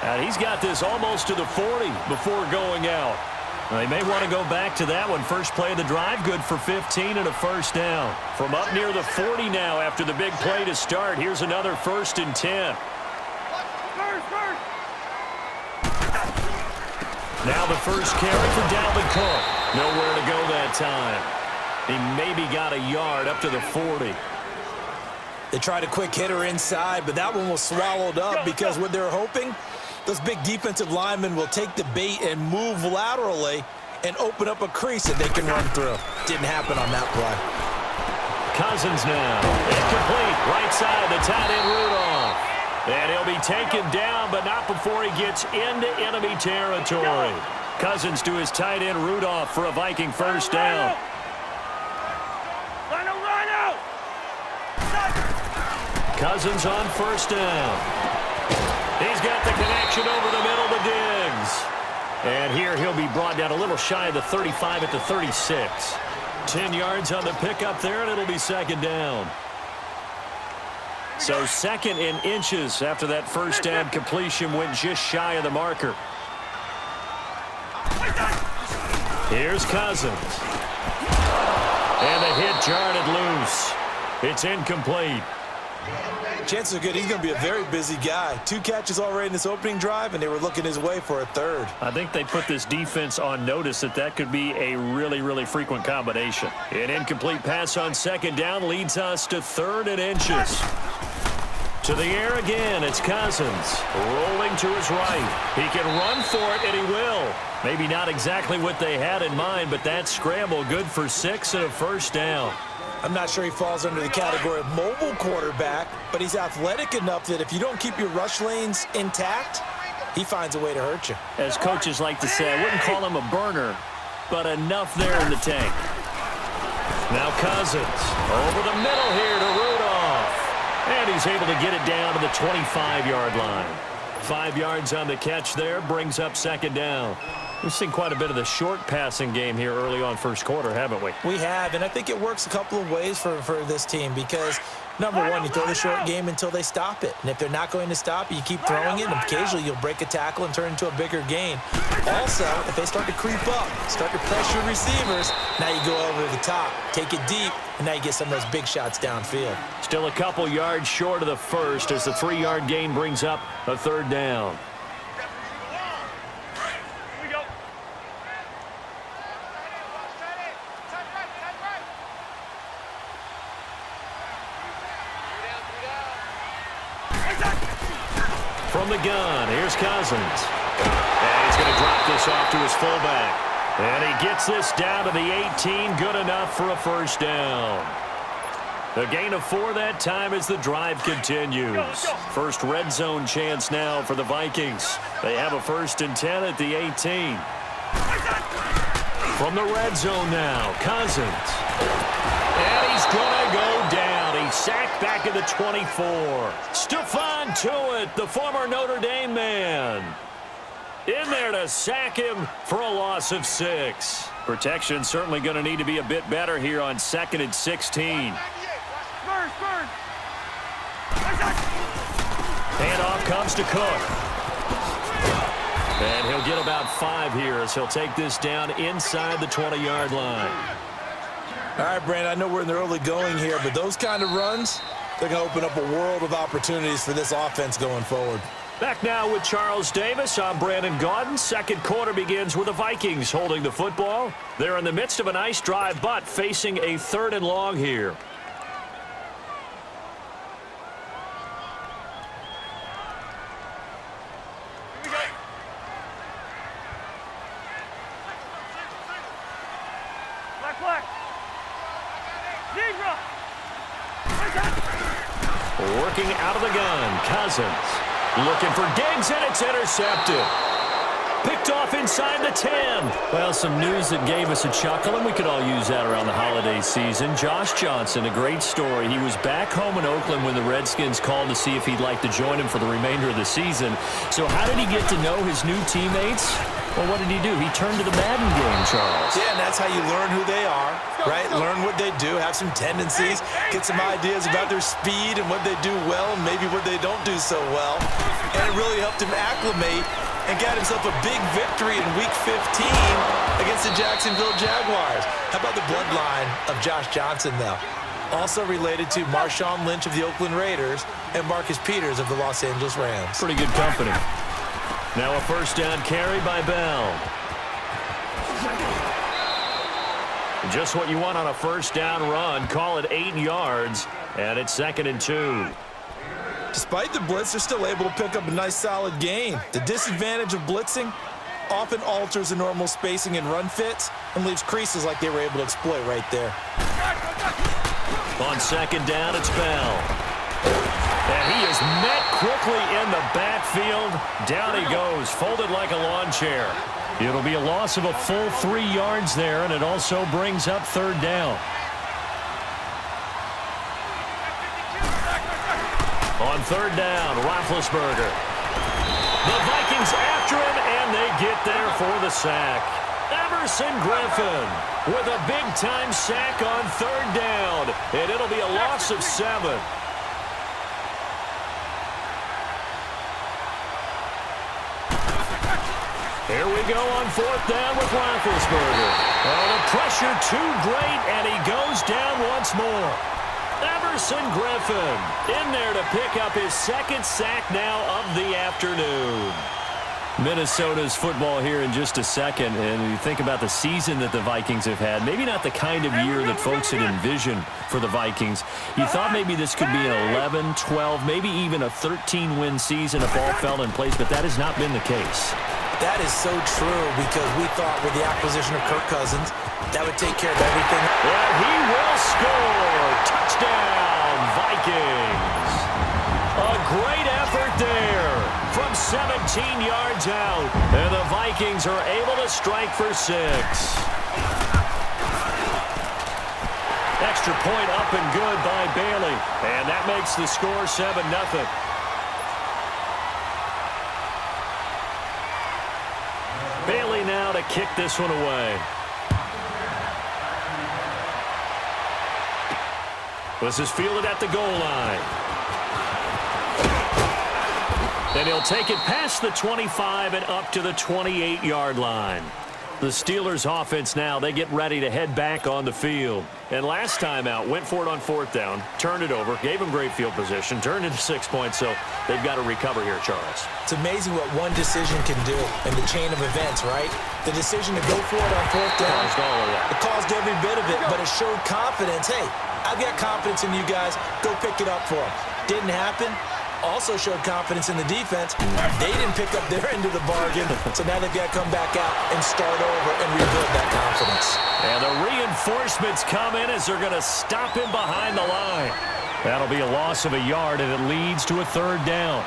And he's got this almost to the 40 before going out. They may want to go back to that one. First play of the drive, good for 15 and a first down. From up near the 40 now after the big play to start. Here's another 1st and 10. Now the first carry for Dalvin Cook. Nowhere to go that time. He maybe got a yard up to the 40. They tried a quick hitter inside, but that one was swallowed up because what they're hoping, those big defensive linemen will take the bait and move laterally and open up a crease that they can run through. Didn't happen on that play. Cousins now. Incomplete. Right side, the tight end Rudolph. And he'll be taken down, but not before he gets into enemy territory. Cousins to his tight end Rudolph for a Viking first down. Cousins on first down. He's got the connection over the middle to Diggs. And here he'll be brought down a little shy of the 35 at the 36. 10 yards on the pickup there, and it'll be second down. So second in inches after that first down completion went just shy of the marker. Here's Cousins. And the hit jarred it loose. It's incomplete. Chances are good he's going to be a very busy guy. 2 catches already in this opening drive, and they were looking his way for a third. I think they put this defense on notice that could be a really, really frequent combination. An incomplete pass on second down leads us to 3rd and inches. To the air again, it's Cousins. Rolling to his right. He can run for it, and he will. Maybe not exactly what they had in mind, but that scramble good for 6 and a first down. I'm not sure he falls under the category of mobile quarterback, but he's athletic enough that if you don't keep your rush lanes intact, he finds a way to hurt you. As coaches like to say, I wouldn't call him a burner, but enough there in the tank. Now Cousins over the middle here to Rudolph. And he's able to get it down to the 25-yard line. 5 yards on the catch there, brings up second down. We've seen quite a bit of the short passing game here early on first quarter, haven't we? We have, and I think it works a couple of ways for this team because, number one, you throw the short game until they stop it. And if they're not going to stop it, you keep throwing it, and occasionally you'll break a tackle and turn it into a bigger gain. Also, if they start to creep up, start to pressure receivers, now you go over the top, take it deep, and now you get some of those big shots downfield. Still a couple yards short of the first as the 3-yard gain brings up a third down. From the gun, here's Cousins. And he's going to drop this off to his fullback. And he gets this down to the 18, good enough for a first down. A gain of 4 that time as the drive continues. First red zone chance now for the Vikings. They have a 1st and 10 at the 18. From the red zone now, Cousins. And he's going to go down. He's sacked back at the 24. Stephon Tuitt, the former Notre Dame man. In there to sack him for a loss of 6. Protection certainly going to need to be a bit better here on 2nd and 16. Handoff comes to Cook. And he'll get about 5 here as he'll take this down inside the 20-yard line. All right, Brandon, I know we're in the early going here, but those kind of runs, they're going to open up a world of opportunities for this offense going forward. Back now with Charles Davis. I'm Brandon Gaudin. Second quarter begins with the Vikings holding the football. They're in the midst of a nice drive, but facing a 3rd and long here. Working out of the gun, Cousins. Looking for Diggs, and it's intercepted. Picked off inside the 10. Well, some news that gave us a chuckle, and we could all use that around the holiday season. Josh Johnson, a great story. He was back home in Oakland when the Redskins called to see if he'd like to join him for the remainder of the season. So how did he get to know his new teammates? Well, what did he do? He turned to the Madden game, Charles. Yeah, and that's how you learn who they are, right? Learn what they do, have some tendencies, get some ideas about their speed and what they do well and maybe what they don't do so well. And it really helped him acclimate and got himself a big victory in Week 15 against the Jacksonville Jaguars. How about the bloodline of Josh Johnson, though? Also related to Marshawn Lynch of the Oakland Raiders and Marcus Peters of the Los Angeles Rams. Pretty good company. Now a first down carry by Bell. Just what you want on a first down run. Call it 8 yards, and it's 2nd and 2. Despite the blitz, they're still able to pick up a nice solid gain. The disadvantage of blitzing often alters the normal spacing and run fits and leaves creases like they were able to exploit right there. On second down, it's Bell. And he is met quickly in the backfield. Down he goes, folded like a lawn chair. It'll be a loss of a full 3 yards there, and it also brings up third down. On third down, Roethlisberger. The Vikings after him, and they get there for the sack. Everson Griffin with a big-time sack on third down, and it'll be a loss of 7. Here we go on fourth down with Roethlisberger. Oh, the pressure too great, and he goes down once more. Everson Griffin in there to pick up his second sack now of the afternoon. Minnesota's football here in just a second, and you think about the season that the Vikings have had, maybe not the kind of year that folks had envisioned for the Vikings. You thought maybe this could be an 11, 12, maybe even a 13-win season if all fell in place, but that has not been the case. That is so true because we thought with the acquisition of Kirk Cousins, that would take care of everything. And he will score. Touchdown, Vikings. A great effort there from 17 yards out. And the Vikings are able to strike for 6. Extra point up and good by Bailey. And that makes the score 7-0. Bailey now to kick this one away. This is fielded at the goal line. And he'll take it past the 25 and up to the 28-yard line. The Steelers offense now, they get ready to head back on the field. And last time out, went for it on fourth down, turned it over, gave them great field position, turned into 6 points, so they've got to recover here, Charles. It's amazing what one decision can do in the chain of events, right? The decision to go for it on fourth down, it caused every bit of it, but it showed confidence. Hey, I've got confidence in you guys. Go pick it up for them. Didn't happen. Also showed confidence in the defense. They didn't pick up their end of the bargain, so now they've got to come back out and start over and rebuild that confidence. And the reinforcements come in as they're going to stop him behind the line. That'll be a loss of a yard, and it leads to a third down.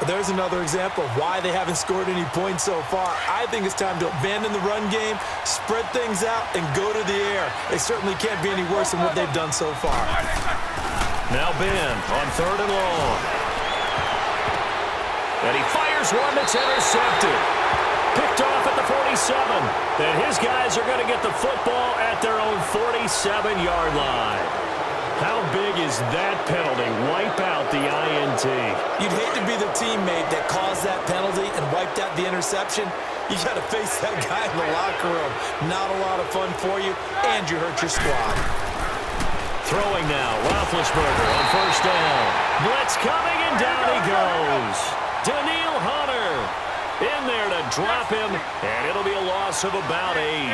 But there's another example of why they haven't scored any points so far. I think it's time to abandon the run game, spread things out, and go to the air. They certainly can't be any worse than what they've done so far. Now Ben on third and long. And he fires one that's intercepted. Picked off at the 47. And his guys are going to get the football at their own 47-yard line. How big is that penalty? Wipe out the INT. You'd hate to be the teammate that caused that penalty and wiped out the interception. You got to face that guy in the locker room. Not a lot of fun for you, and you hurt your squad. Throwing now, Roethlisberger on first down. Blitz coming, and down he goes. Daniil Hunter in there to drop him, and it'll be a loss of about 8.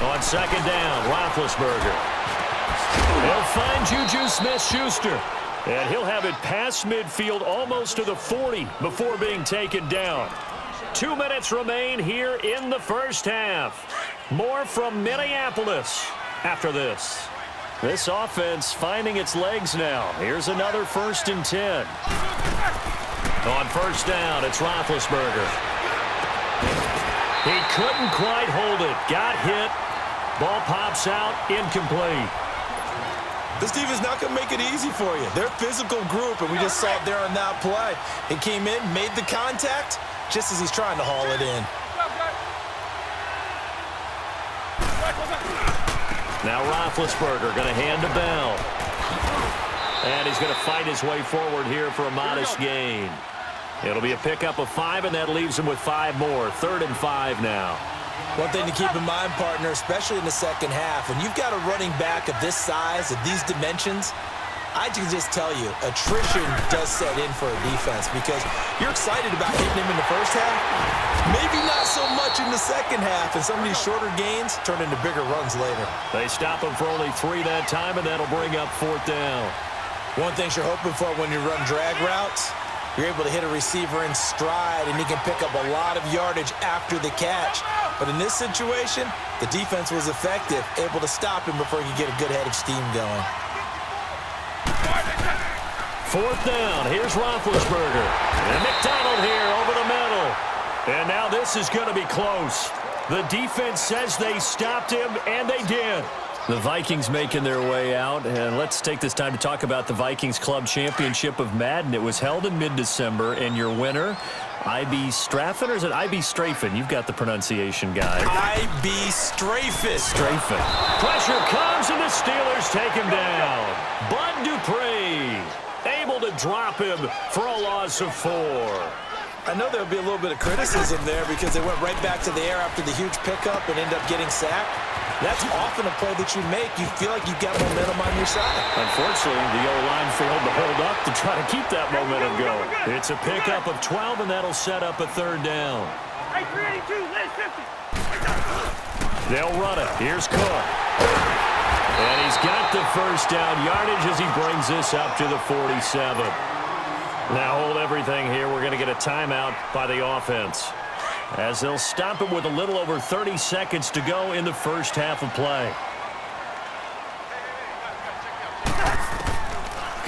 On second down, Roethlisberger. He'll find Juju Smith-Schuster, and he'll have it past midfield almost to the 40 before being taken down. 2 minutes remain here in the first half. More from Minneapolis after this. This offense finding its legs now. Here's another 1st and 10. On first down, it's Roethlisberger. He couldn't quite hold it. Got hit. Ball pops out, incomplete. This defense is not going to make it easy for you. They're a physical group, and we just saw it there on that play. He came in, made the contact, just as he's trying to haul it in. Now Roethlisberger going to hand to Bell. And he's going to fight his way forward here for a modest gain. It'll be a pickup of 5, and that leaves him with 5 more. 3rd and 5 now. One thing to keep in mind, partner, especially in the second half, when you've got a running back of this size, of these dimensions, I can just tell you, attrition does set in for a defense because you're excited about hitting him in the first half. Maybe not so much in the second half, and some of these shorter gains turn into bigger runs later. They stop him for only 3 that time, and that'll bring up 4th down. One thing you're hoping for when you run drag routes, you're able to hit a receiver in stride, and he can pick up a lot of yardage after the catch. But in this situation, the defense was effective, able to stop him before he could get a good head of steam going. 4th down. Here's Roethlisberger. And McDonald here over the middle. And now this is going to be close. The defense says they stopped him, and they did. The Vikings making their way out, and let's take this time to talk about the Vikings Club Championship of Madden. It was held in mid-December, and your winner, I.B. Straffen, or is it I.B. Strafen? You've got the pronunciation, guy. I.B. Strafen. Pressure comes, and the Steelers take him down. Bud Dupree able to drop him for a loss of 4. I know there'll be a little bit of criticism there because they went right back to the air after the huge pickup and end up getting sacked. That's often a play that you make. You feel like you've got momentum on your side. Unfortunately, the O-line failed to hold up to try to keep that momentum going. It's a pickup of 12, and that'll set up a 3rd down. Hey, 382, let's 50. They'll run it. Here's Cook. And he's got the 1st down yardage as he brings this up to the 47. Now hold everything here. We're going to get a timeout by the offense, as they'll stop him with a little over 30 seconds to go in the first half of play.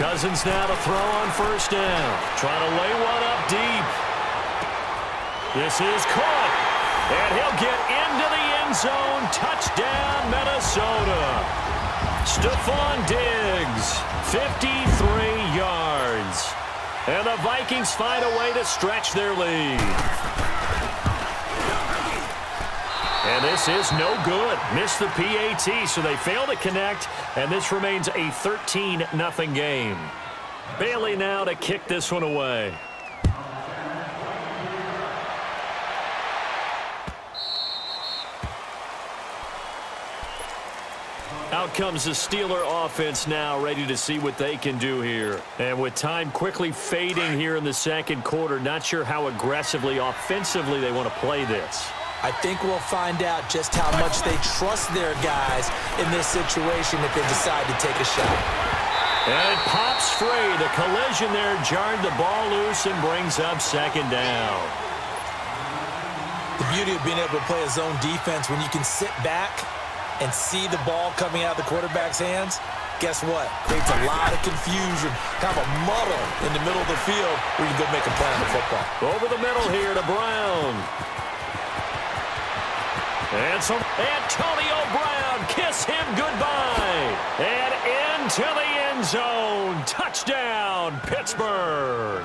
Cousins now to throw on 1st down. Trying to lay one up deep. This is caught. And he'll get into the end zone. Touchdown, Minnesota. Stephon Diggs, 53 yards. And the Vikings find a way to stretch their lead. And this is no good. Missed the PAT, so they fail to connect, and this remains a 13-0 game. Bailey now to kick this one away. Out comes the Steeler offense now, ready to see what they can do here. And with time quickly fading here in the second quarter, not sure how aggressively, offensively they want to play this. I think we'll find out just how much they trust their guys in this situation if they decide to take a shot. And it pops free. The collision there jarred the ball loose and brings up 2nd down. The beauty of being able to play a zone defense when you can sit back and see the ball coming out of the quarterback's hands, guess what? Creates a lot of confusion, kind of a muddle in the middle of the field where you can go make a play on the football. Over the middle here to Brown. And so Antonio Brown, kiss him goodbye. And into the end zone. Touchdown, Pittsburgh.